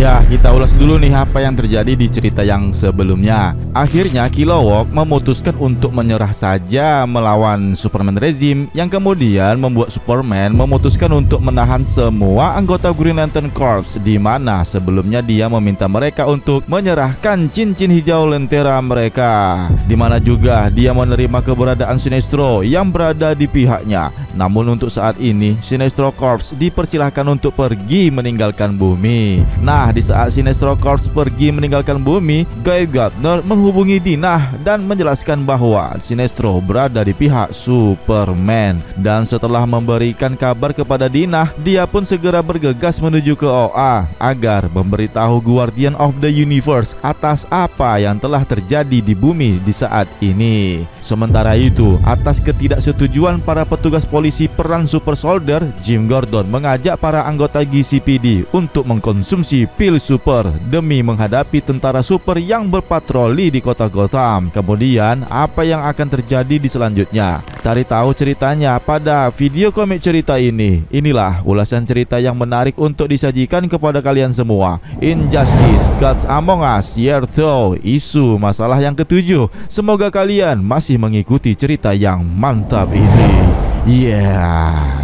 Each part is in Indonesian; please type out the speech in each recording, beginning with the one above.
Ya, kita ulas dulu nih apa yang terjadi di cerita yang sebelumnya. Akhirnya Kilowog memutuskan untuk menyerah saja melawan Superman rezim, yang kemudian membuat Superman memutuskan untuk menahan semua anggota Green Lantern Corps, di mana sebelumnya dia meminta mereka untuk menyerahkan cincin hijau lentera mereka, di mana juga dia menerima keberadaan Sinestro yang berada di pihaknya. Namun untuk saat ini Sinestro Corps dipersilahkan untuk pergi meninggalkan bumi. Nah, di saat Sinestro Corps pergi meninggalkan bumi, Guy Gardner menghubungi Dinah dan menjelaskan bahwa Sinestro berada di pihak Superman. Dan setelah memberikan kabar kepada Dinah, dia pun segera bergegas menuju ke OA agar memberitahu Guardian of the Universe atas apa yang telah terjadi di bumi di saat ini. Sementara itu, atas ketidaksetujuan para petugas polisi peran Super Soldier, Jim Gordon mengajak para anggota GCPD untuk mengkonsumsi pil super demi menghadapi tentara super yang berpatroli di kota Gotham. Kemudian, apa yang akan terjadi di selanjutnya? Cari tahu ceritanya pada video komik cerita ini. Inilah ulasan cerita yang menarik untuk disajikan kepada kalian semua. Injustice Gods Among Us Year 2, isu masalah yang ketujuh. Semoga kalian masih mengikuti cerita yang mantap ini. Yeah.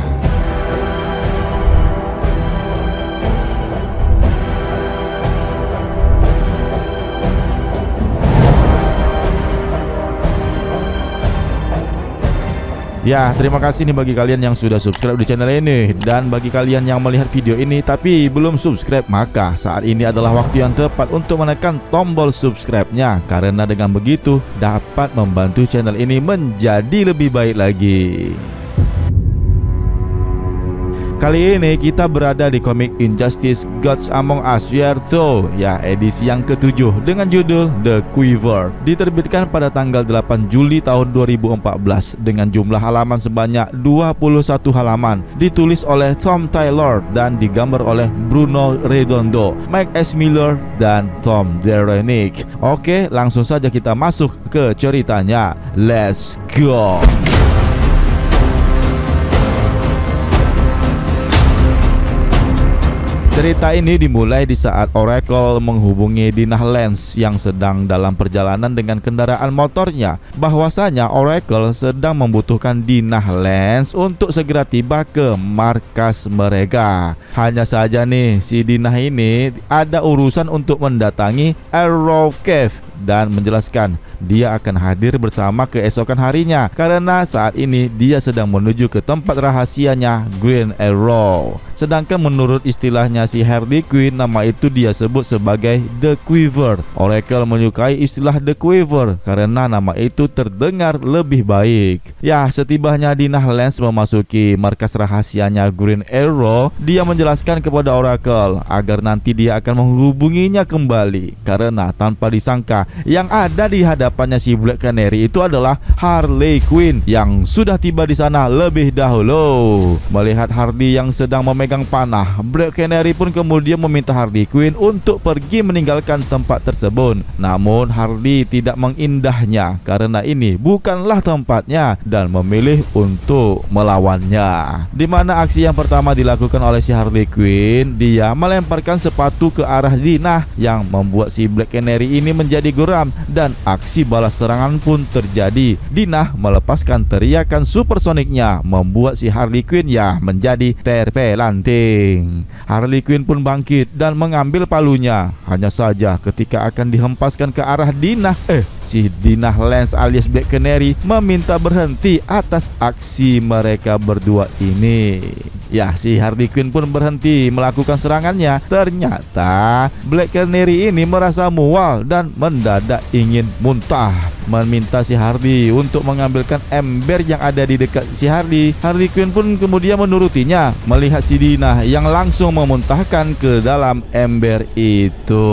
Ya, terima kasih nih bagi kalian yang sudah subscribe di channel ini. Dan bagi kalian yang melihat video ini tapi belum subscribe, maka saat ini adalah waktu yang tepat untuk menekan tombol subscribe-nya, karena dengan begitu dapat membantu channel ini menjadi lebih baik lagi. Kali ini kita berada di komik Injustice Gods Among Us Year 2, ya, edisi yang ketujuh dengan judul The Quiver. Diterbitkan pada tanggal 8 Juli tahun 2014 dengan jumlah halaman sebanyak 21 halaman. Ditulis oleh Tom Taylor dan digambar oleh Bruno Redondo, Mike S. Miller, dan Tom Derenick. Oke, langsung saja kita masuk ke ceritanya. Let's go. Cerita ini dimulai di saat Oracle menghubungi Dinah Lance yang sedang dalam perjalanan dengan kendaraan motornya. Bahwasanya Oracle sedang membutuhkan Dinah Lance untuk segera tiba ke markas mereka. Hanya saja nih, si Dinah ini ada urusan untuk mendatangi Arrow Cave dan menjelaskan dia akan hadir bersama keesokan harinya, karena saat ini dia sedang menuju ke tempat rahasianya Green Arrow. Sedangkan menurut istilahnya si Harley Quinn, nama itu dia sebut sebagai The Quiver. Oracle menyukai istilah The Quiver karena nama itu terdengar lebih baik. Ya, setibanya Dinah Lance memasuki markas rahasianya Green Arrow, dia menjelaskan kepada Oracle agar nanti dia akan menghubunginya kembali, karena tanpa disangka yang ada di hadapannya si Black Canary itu adalah Harley Quinn yang sudah tiba di sana lebih dahulu. Melihat Harley yang sedang memegang panah, Black Canary pun kemudian meminta Harley Quinn untuk pergi meninggalkan tempat tersebut. Namun Harley tidak mengindahnya karena ini bukanlah tempatnya dan memilih untuk melawannya. Di mana aksi yang pertama dilakukan oleh si Harley Quinn, dia melemparkan sepatu ke arah Dinah yang membuat si Black Canary ini menjadi geram dan aksi balas serangan pun terjadi. Dinah melepaskan teriakan supersoniknya membuat si Harley Quinn ya menjadi terpelanting. Harley Quinn pun bangkit dan mengambil palunya. Hanya saja ketika akan dihempaskan ke arah Dinah, si Dinah Lance alias Black Canary meminta berhenti atas aksi mereka berdua ini. Ya, si Harley Quinn pun berhenti melakukan serangannya. Ternyata Black Canary ini merasa mual dan mendadak ingin muntah. Meminta si Harley untuk mengambilkan ember yang ada di dekat si Harley. Harley Quinn pun kemudian menurutinya, melihat si Dinah yang langsung memuntahkan ke dalam ember itu.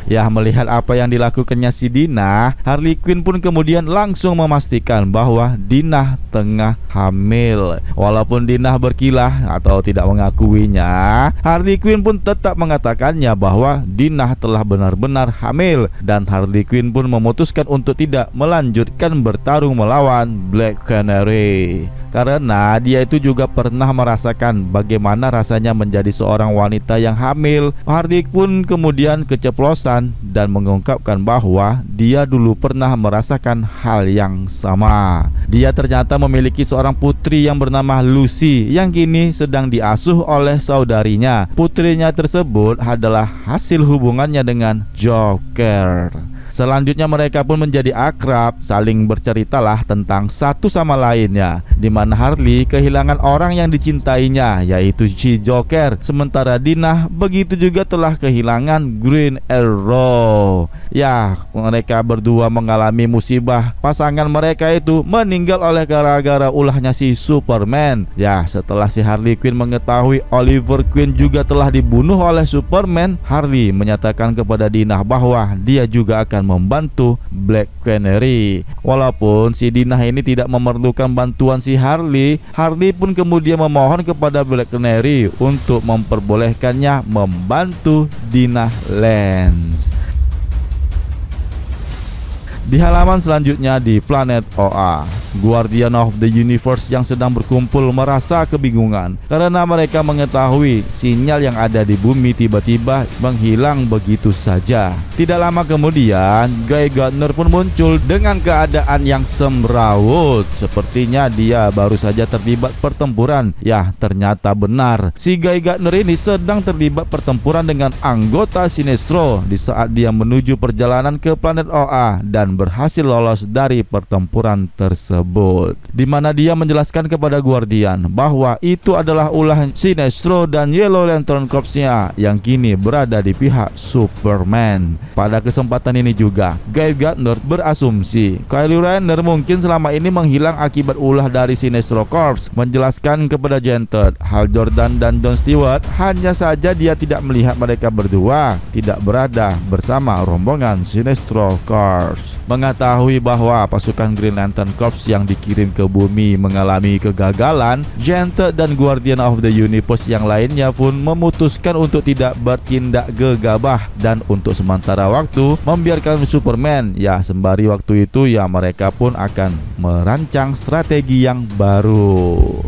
Ya, melihat apa yang dilakukannya si Dinah, Harley Quinn pun kemudian langsung memastikan bahwa Dinah tengah hamil. Walaupun Dinah berkilah atau tidak mengakuinya, Harley Quinn pun tetap mengatakannya bahwa Dinah telah benar-benar hamil, dan Harley Quinn pun memutuskan untuk tidak melanjutkan bertarung melawan Black Canary. karena dia itu juga pernah merasakan bagaimana rasanya menjadi seorang wanita yang hamil. Hardy pun kemudian keceplosan dan mengungkapkan bahwa dia dulu pernah merasakan hal yang sama. Dia ternyata memiliki seorang putri yang bernama Lucy yang kini sedang diasuh oleh saudarinya. Putrinya tersebut adalah hasil hubungannya dengan Joker. Selanjutnya mereka pun menjadi akrab, saling berceritalah tentang satu sama lainnya, di mana Harley kehilangan orang yang dicintainya, yaitu si Joker, sementara Dinah begitu juga telah kehilangan Green Arrow. Ya, mereka berdua mengalami musibah. Pasangan mereka itu meninggal oleh gara-gara ulahnya si Superman. Ya, setelah si Harley Quinn mengetahui Oliver Queen juga telah dibunuh oleh Superman, Harley menyatakan kepada Dinah bahwa dia juga akan membantu Black Canary. Walaupun si Dinah ini tidak memerlukan bantuan si Harley, Harley pun kemudian memohon kepada Black Canary untuk memperbolehkannya membantu Dinah Lance. Di halaman selanjutnya di planet OA, Guardian of the Universe yang sedang berkumpul merasa kebingungan karena mereka mengetahui sinyal yang ada di bumi tiba-tiba menghilang begitu saja. Tidak lama kemudian, Guy Gardner pun muncul dengan keadaan yang semrawut. Sepertinya dia baru saja terlibat pertempuran. Ya, ternyata benar. Si Guy Gardner ini sedang terlibat pertempuran dengan anggota Sinestro di saat dia menuju perjalanan ke planet OA dan berhasil lolos dari pertempuran tersebut, di mana dia menjelaskan kepada Guardian bahwa itu adalah ulah Sinestro dan Yellow Lantern Corps-nya yang kini berada di pihak Superman. Pada kesempatan ini juga, Guy Gardner berasumsi Kyle Rayner mungkin selama ini menghilang akibat ulah dari Sinestro Corps, menjelaskan kepada Jented, Hal Jordan dan John Stewart hanya saja dia tidak melihat mereka berdua tidak berada bersama rombongan Sinestro Corps. Mengetahui bahwa pasukan Green Lantern Corps yang dikirim ke bumi mengalami kegagalan, Jented dan Guardian of the Universe yang lainnya pun memutuskan untuk tidak bertindak gegabah dan untuk sementara waktu membiarkan Superman. Ya, sembari waktu itu ya mereka pun akan merancang strategi yang baru.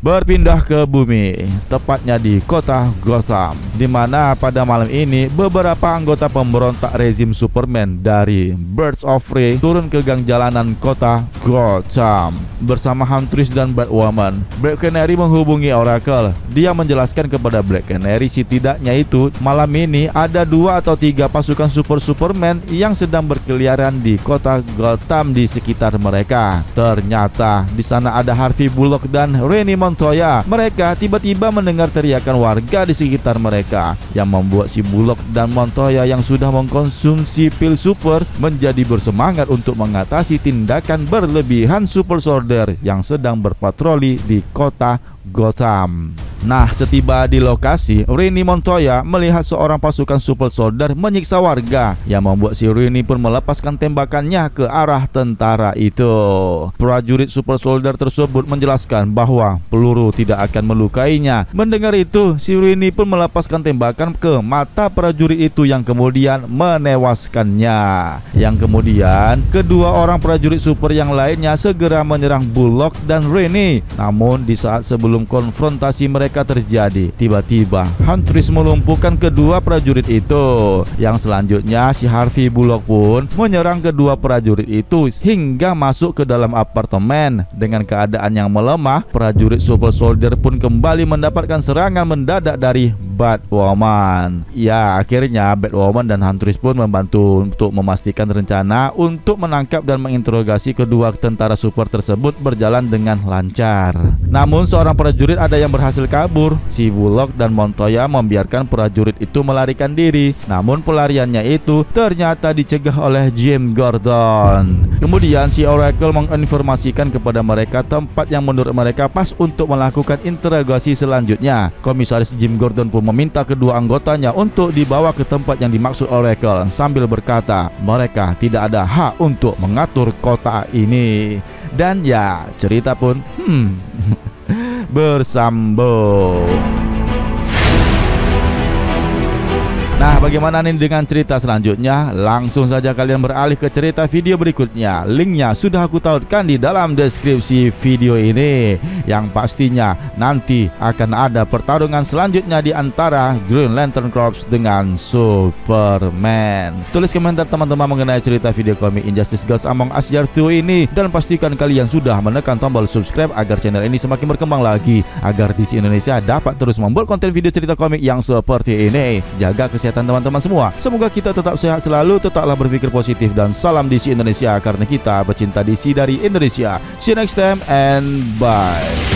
Berpindah ke bumi, tepatnya di kota Gotham, di mana pada malam ini beberapa anggota pemberontak rezim Superman dari Birds of Prey turun ke gang jalanan kota Gotham bersama Huntress dan Batwoman. Black Canary menghubungi Oracle. Dia menjelaskan kepada Black Canary setidaknya itu malam ini ada 2 atau 3 pasukan Superman yang sedang berkeliaran di kota Gotham di sekitar mereka. Ternyata di sana ada Harvey Bullock dan Rennie Montoya. Mereka tiba-tiba mendengar teriakan warga di sekitar mereka yang membuat si Bullock dan Montoya yang sudah mengkonsumsi pil super menjadi bersemangat untuk mengatasi tindakan berlebihan Super Soldier yang sedang berpatroli di kota Gotham. Nah, setiba di lokasi, Rennie Montoya melihat seorang pasukan Super Soldier menyiksa warga yang membuat si Rennie pun melepaskan tembakannya ke arah tentara itu. Prajurit Super Soldier tersebut menjelaskan bahwa peluru tidak akan melukainya. Mendengar itu, si Rennie pun melepaskan tembakan ke mata prajurit itu yang kemudian menewaskannya. Yang kemudian, kedua orang prajurit super yang lainnya segera menyerang Bullock dan Rennie. Namun di saat sebelum konfrontasi mereka terjadi, tiba-tiba Huntress melumpuhkan kedua prajurit itu. Yang selanjutnya si Harvey Bullock pun menyerang kedua prajurit itu hingga masuk ke dalam apartemen. Dengan keadaan yang melemah, prajurit Super Soldier pun kembali mendapatkan serangan mendadak dari Batwoman. Ya, akhirnya Batwoman dan Huntress pun membantu untuk memastikan rencana untuk menangkap dan menginterogasi kedua tentara super tersebut berjalan dengan lancar. Namun seorang prajurit ada yang berhasil kabur. Si Bullock dan Montoya membiarkan prajurit itu melarikan diri. Namun pelariannya itu ternyata dicegah oleh Jim Gordon. Kemudian si Oracle menginformasikan kepada mereka tempat yang menurut mereka pas untuk melakukan interogasi selanjutnya. Komisaris Jim Gordon pun meminta kedua anggotanya untuk dibawa ke tempat yang dimaksud Oracle sambil berkata mereka tidak ada hak untuk mengatur kota ini. Dan ya, cerita pun bersambung. Nah, bagaimana nih dengan cerita selanjutnya? Langsung saja kalian beralih ke cerita video berikutnya. Linknya sudah aku tautkan di dalam deskripsi video ini. Yang pastinya nanti akan ada pertarungan selanjutnya di antara Green Lantern Corps dengan Superman. Tulis komentar teman-teman mengenai cerita video komik Injustice Gods Among Us Year 2 ini, dan pastikan kalian sudah menekan tombol subscribe agar channel ini semakin berkembang lagi, agar DC Indonesia dapat terus membuat konten video cerita komik yang seperti ini. Jaga kesehatan teman-teman semua. Semoga kita tetap sehat selalu, tetaplah berpikir positif, dan salam DC Indonesia karena kita pecinta DC dari Indonesia. See you next time and bye.